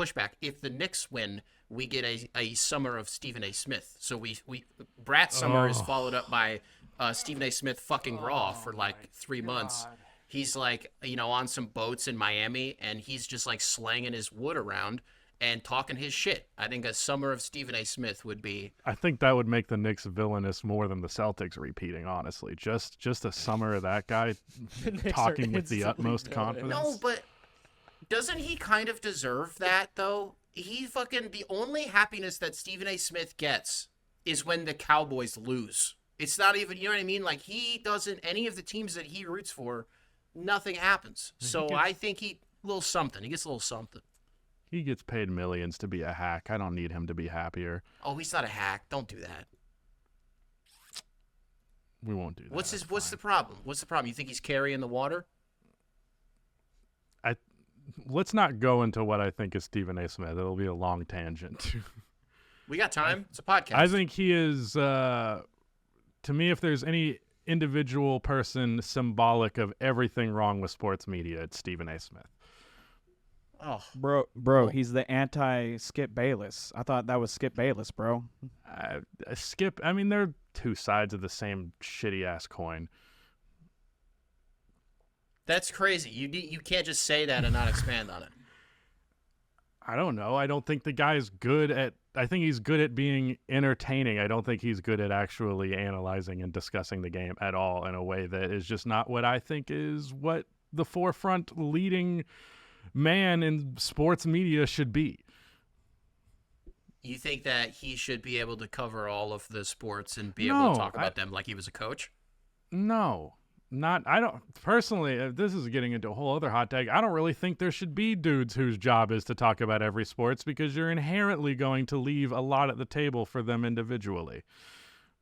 pushback. If the Knicks win, we get a summer of Stephen A. Smith. So we Brat summer is followed up by Stephen A. Smith fucking raw for like 3 months. He's like, on some boats in Miami, and he's just like slanging his wood around and talking his shit. I think a summer of Stephen A. Smith would be. I think that would make the Knicks villainous more than the Celtics repeating, honestly. Just a summer of that guy talking with the utmost confidence. No, but doesn't he kind of deserve that, though? The only happiness that Stephen A. Smith gets is when the Cowboys lose. It's not even, you know what I mean? Like, any of the teams that he roots for, nothing happens. So I think he gets a little something. He gets paid millions to be a hack. I don't need him to be happier. Oh, he's not a hack. Don't do that. We won't do that. What's the problem? You think he's carrying the water? Let's not go into what I think is Stephen A. Smith. It'll be a long tangent. We got time. It's a podcast. I think he is, to me, if there's any individual person symbolic of everything wrong with sports media, it's Stephen A. Smith. Oh, bro, he's the anti-Skip Bayless. I thought that was Skip Bayless, bro. Skip, I mean, they're two sides of the same shitty-ass coin. That's crazy. You can't just say that and not expand on it. I don't know. I don't think the guy's good at... I think he's good at being entertaining. I don't think he's good at actually analyzing and discussing the game at all in a way that is just not what I think is what the forefront leading man in sports media should be. You think that he should be able to cover all of the sports and be able to talk about them like he was a coach? No. I don't personally, this is getting into a whole other hot take. I don't really think there should be dudes whose job is to talk about every sports, because you're inherently going to leave a lot at the table for them individually.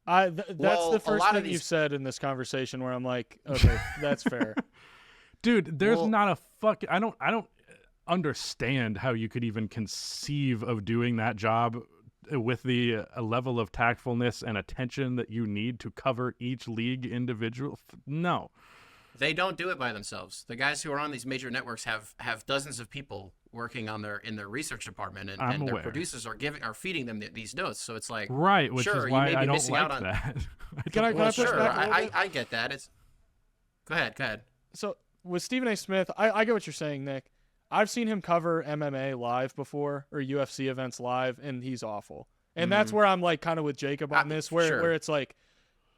That's the first thing you've said in this conversation where I'm like, okay, that's fair. Dude, there's not a fuck. I don't understand how you could even conceive of doing that job with the level of tactfulness and attention that you need to cover each league individual. No. They don't do it by themselves. The guys who are on these major networks have dozens of people working in their research department, and their producers are feeding them these notes. So it's like, right, which sure, is why you may I be don't missing like out on that. I get that. Go ahead. So with Stephen A. Smith, I get what you're saying, Nick. I've seen him cover MMA live before, or UFC events live, and he's awful. And that's where I'm like kind of with Jacob on this, where it's like,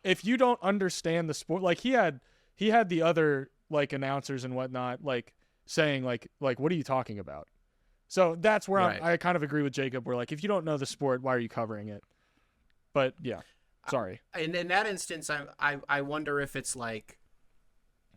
if you don't understand the sport, like he had the other like announcers and whatnot like saying like what are you talking about? So that's where I kind of agree with Jacob. Where like, if you don't know the sport, why are you covering it? But yeah, sorry. And in that instance, I wonder if it's like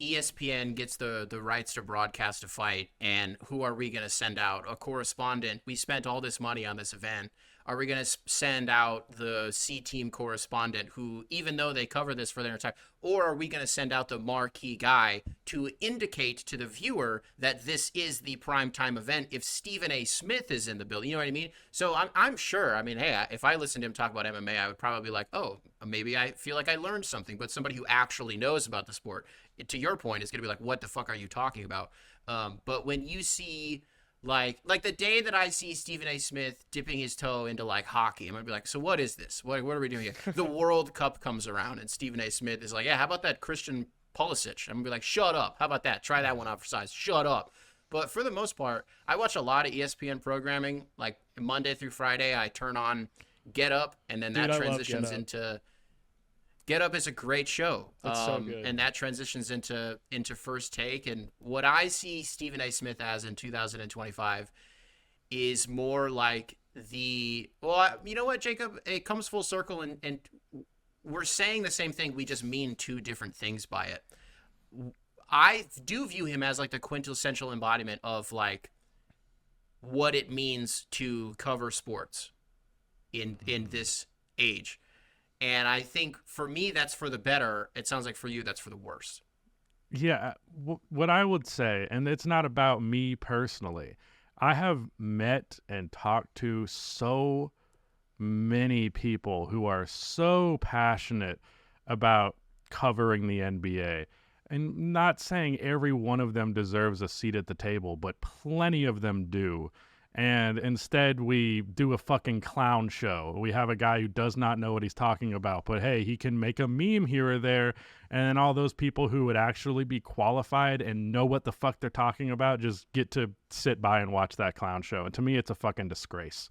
ESPN gets the rights to broadcast a fight, and who are we going to send out? A correspondent. We spent all this money on this event. Are we going to send out the C-team correspondent who, even though they cover this for their entire, or are we going to send out the marquee guy to indicate to the viewer that this is the primetime event if Stephen A. Smith is in the building? You know what I mean? So I'm sure, I mean, hey, if I listened to him talk about MMA, I would probably be like, oh, maybe I feel like I learned something. But somebody who actually knows about the sport, to your point, is going to be like, what the fuck are you talking about? But when you see... Like the day that I see Stephen A. Smith dipping his toe into like hockey, I'm gonna be like, so what is this? What are we doing here? The World Cup comes around, and Stephen A. Smith is like, yeah, how about that Christian Pulisic? I'm gonna be like, shut up. How about that? Try that one out for size. Shut up. But for the most part, I watch a lot of ESPN programming. Like Monday through Friday, I turn on Get Up, and then that transitions into. Get Up is a great show. It's so good. And that transitions into First Take. And what I see Stephen A. Smith as in 2025 is more like you know what, Jacob? It comes full circle, and we're saying the same thing. We just mean two different things by it. I do view him as like the quintessential embodiment of like what it means to cover sports in this age. And I think for me, that's for the better. It sounds like for you, that's for the worse. Yeah. What I would say, and it's not about me personally, I have met and talked to so many people who are so passionate about covering the NBA. And not saying every one of them deserves a seat at the table, but plenty of them do. And instead, we do a fucking clown show. We have a guy who does not know what he's talking about, but hey, he can make a meme here or there. And then all those people who would actually be qualified and know what the fuck they're talking about just get to sit by and watch that clown show. And to me, it's a fucking disgrace.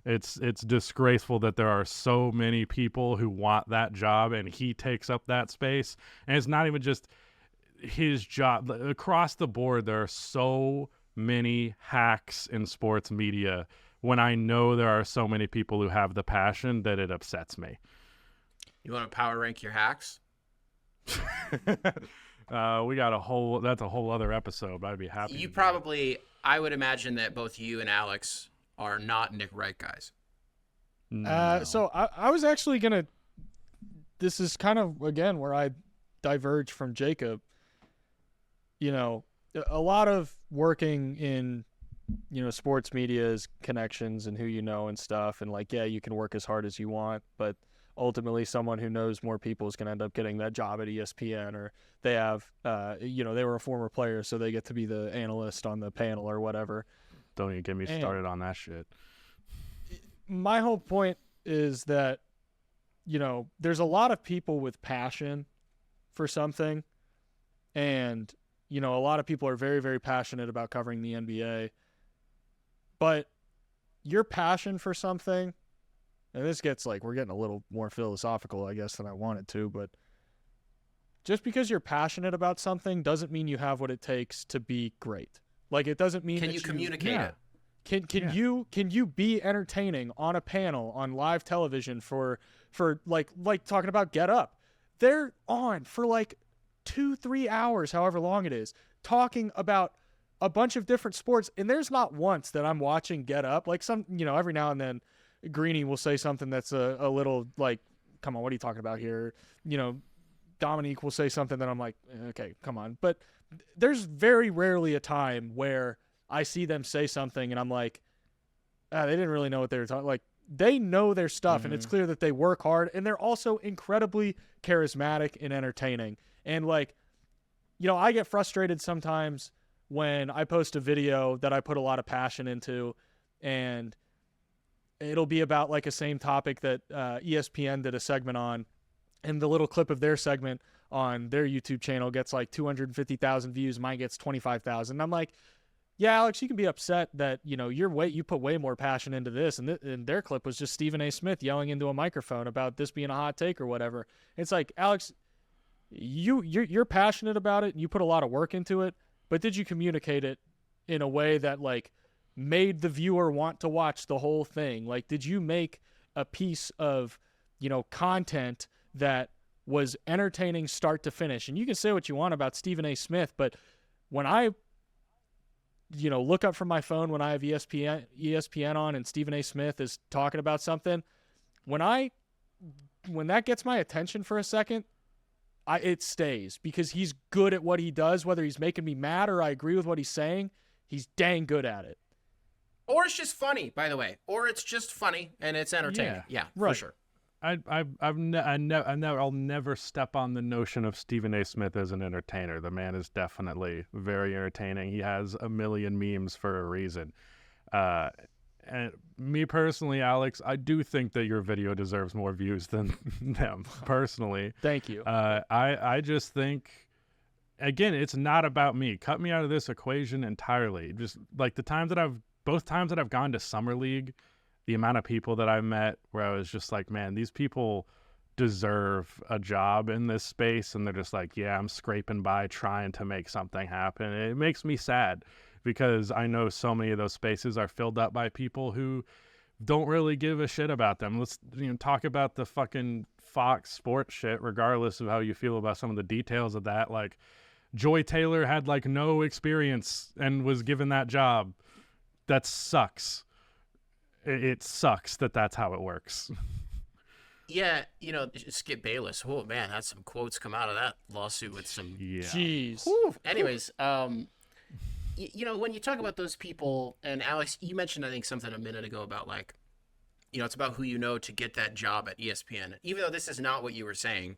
It's disgraceful that there are so many people who want that job and he takes up that space. And it's not even just his job. Across the board, there are so many hacks in sports media when I know there are so many people who have the passion that it upsets me. You want to power rank your hacks? We got that's a whole other episode, but I'd be happy. You probably, I would imagine that both you and Alex are not Nick Wright guys. No. So I was actually going to, this is kind of, again, where I diverge from Jacob. You know, a lot of working in, you know, sports media is connections and who you know and stuff. And like, yeah, you can work as hard as you want, but ultimately someone who knows more people is going to end up getting that job at ESPN, or they have, you know, they were a former player, so they get to be the analyst on the panel or whatever. Don't even get me started on that shit. My whole point is that, you know, there's a lot of people with passion for something, and you know, a lot of people are very, very passionate about covering the NBA. But your passion for something, and this gets like, we're getting a little more philosophical, I guess, than I wanted to, but just because you're passionate about something doesn't mean you have what it takes to be great. Like, it doesn't mean Can you communicate it? Can you be entertaining on a panel on live television for like talking about Get Up? They're on for like 2-3 hours, however long it is, talking about a bunch of different sports, and there's not once that I'm watching Get Up. Like, some, you know, every now and then Greeny will say something that's a little like, come on, what are you talking about here? You know, Dominique will say something that I'm like, okay, come on. But there's very rarely a time where I see them say something and I'm like, they didn't really know what they were talking. Like, they know their stuff, and it's clear that they work hard, and they're also incredibly charismatic and entertaining. And like, you know, I get frustrated sometimes when I post a video that I put a lot of passion into, and it'll be about like a same topic that ESPN did a segment on, and the little clip of their segment on their YouTube channel gets like 250,000 views. Mine gets 25,000. And I'm like, yeah, Alex, you can be upset that, you know, you put way more passion into this, and their clip was just Stephen A. Smith yelling into a microphone about this being a hot take or whatever. It's like, Alex, you're passionate about it and you put a lot of work into it, but did you communicate it in a way that like made the viewer want to watch the whole thing? Like, did you make a piece of, you know, content that was entertaining start to finish? And you can say what you want about Stephen A. Smith, but when I, you know, look up from my phone when I have ESPN on and Stephen A. Smith is talking about something, when that gets my attention for a second, it stays, because he's good at what he does. Whether he's making me mad or I agree with what he's saying, he's dang good at it. Or it's just funny, by the way. Or it's just funny and it's entertaining. Yeah, right. For sure. I'll never step on the notion of Stephen A. Smith as an entertainer. The man is definitely very entertaining. He has a million memes for a reason. And me personally, Alex, I do think that your video deserves more views than them, personally. Thank you. I just think, again, it's not about me. Cut me out of this equation entirely. Just like both times that I've gone to Summer League, the amount of people that I met where I was just like, man, these people deserve a job in this space. And they're just like, yeah, I'm scraping by trying to make something happen. And it makes me sad, because I know so many of those spaces are filled up by people who don't really give a shit about them. Let's talk about the fucking Fox Sports shit, regardless of how you feel about some of the details of that. Like, Joy Taylor had like no experience and was given that job. That sucks. It sucks that that's how it works. Yeah, Skip Bayless. Oh man, had some quotes come out of that lawsuit with some. Yeah. Jeez. Anyways, when you talk about those people, and Alex, you mentioned I think something a minute ago about like, it's about who you know to get that job at ESPN. Even though this is not what you were saying,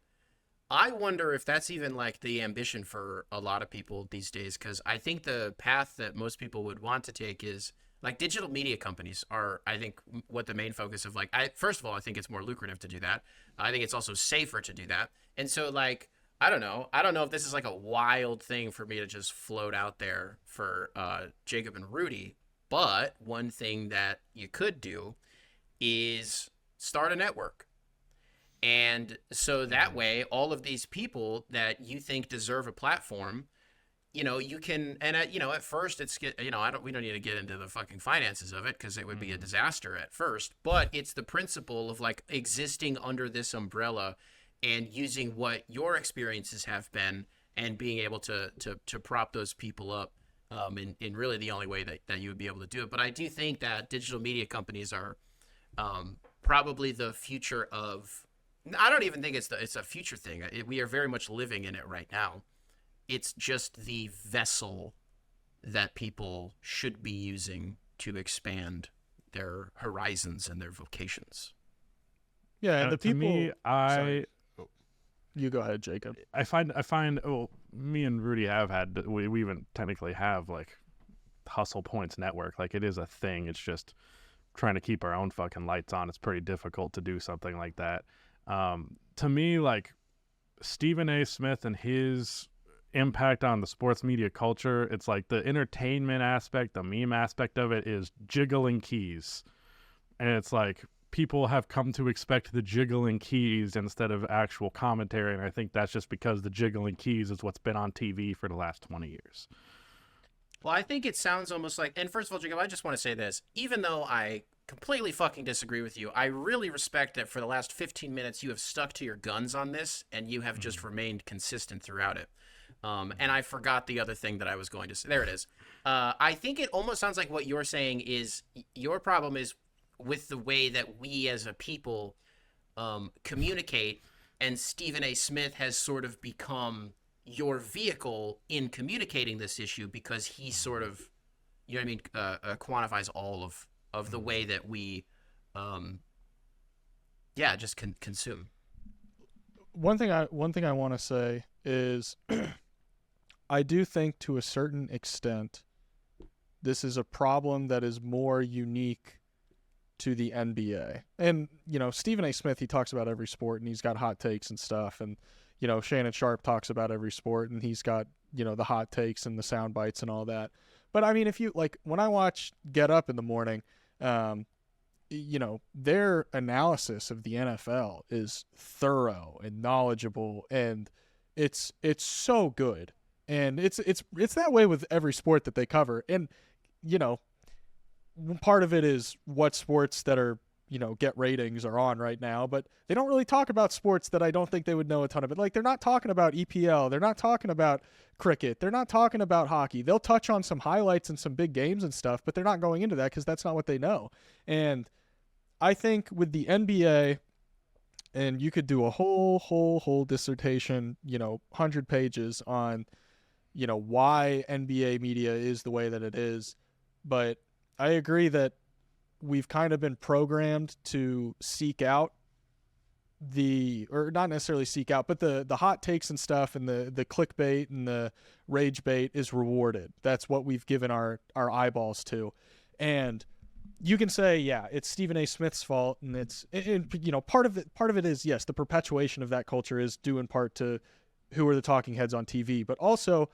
I wonder if that's even like the ambition for a lot of people these days. Because I think the path that most people would want to take is, Like digital media companies are, I think, what the main focus of first of all, I think it's more lucrative to do that. I think it's also safer to do that. And so like, I don't know if this is like a wild thing for me to just float out there for Jacob and Rudy, but one thing that you could do is start a network. And so that way, all of these people that you think deserve a platform, you can, and at first we don't need to get into the fucking finances of it because it would be a disaster at first, but it's the principle of like existing under this umbrella and using what your experiences have been and being able to prop those people up in really the only way that you would be able to do it. But I do think that digital media companies are probably the future of, I don't even think it's a future thing. We are very much living in it right now. It's just the vessel that people should be using to expand their horizons and their vocations. Yeah, and the people. To me, Sorry. You go ahead, Jacob. I find. Me and Rudy have had. We even technically have like Hustle Points Network. Like it is a thing. It's just trying to keep our own fucking lights on. It's pretty difficult to do something like that. To me, like Stephen A. Smith and his impact on the sports media culture, it's like the entertainment aspect, the meme aspect of it is jiggling keys. And it's like people have come to expect the jiggling keys instead of actual commentary. And I think that's just because the jiggling keys is what's been on TV for the last 20 years. Well, I think it sounds almost like, and first of all, Jacob, I just want to say this, even though I completely fucking disagree with you, I really respect that for the last 15 minutes you have stuck to your guns on this and you have just remained consistent throughout it. And I forgot the other thing that I was going to say. There it is. I think it almost sounds like what you're saying is your problem is with the way that we as a people communicate, and Stephen A. Smith has sort of become your vehicle in communicating this issue because he sort of, quantifies all of the way that we, just consume. One thing I want to say is I do think to a certain extent this is a problem that is more unique to the NBA. And, Stephen A. Smith, he talks about every sport and he's got hot takes and stuff. And, Shannon Sharp talks about every sport and he's got, the hot takes and the sound bites and all that. But I mean, if you like, when I watch Get Up in the morning, their analysis of the NFL is thorough and knowledgeable, and it's so good. And it's that way with every sport that they cover. And, part of it is what sports that are, get ratings are on right now, but they don't really talk about sports that I don't think they would know a ton of it. Like they're not talking about EPL. They're not talking about cricket. They're not talking about hockey. They'll touch on some highlights and some big games and stuff, but they're not going into that because that's not what they know. And I think with the NBA, and you could do a whole dissertation, 100 pages on, why NBA media is the way that it is. But I agree that we've kind of been programmed to seek out or not necessarily seek out, but the hot takes and stuff and the clickbait and the rage bait is rewarded. That's what we've given our eyeballs to. And you can say, yeah, it's Stephen A. Smith's fault, and part of it is, yes, the perpetuation of that culture is due in part to who are the talking heads on TV, but also,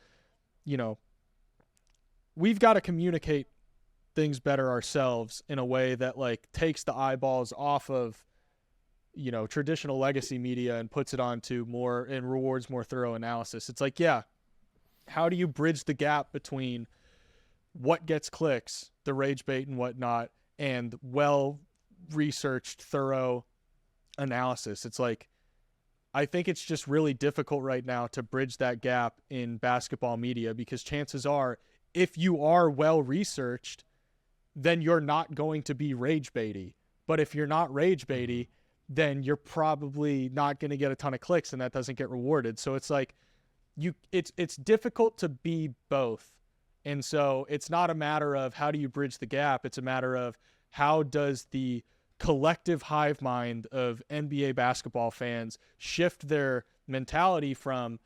we've got to communicate things better ourselves in a way that like takes the eyeballs off of, traditional legacy media and puts it onto more and rewards more thorough analysis. It's like, yeah, how do you bridge the gap between what gets clicks, the rage bait and whatnot, and well-researched, thorough analysis? It's like, I think it's just really difficult right now to bridge that gap in basketball media because chances are, if you are well-researched, then you're not going to be rage baity. But if you're not rage baity, then you're probably not going to get a ton of clicks, and that doesn't get rewarded. So it's like, it's difficult to be both. And so it's not a matter of how do you bridge the gap. It's a matter of how does the collective hive mind of NBA basketball fans shift their mentality from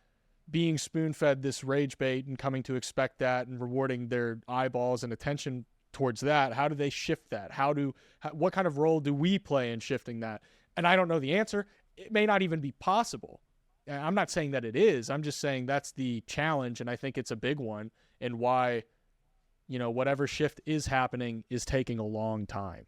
being spoon-fed this rage bait and coming to expect that and rewarding their eyeballs and attention towards that? How do they shift that? What kind of role do we play in shifting that? And I don't know the answer. It may not even be possible. I'm not saying that it is. I'm just saying that's the challenge, and I think it's a big one, and why, whatever shift is happening is taking a long time.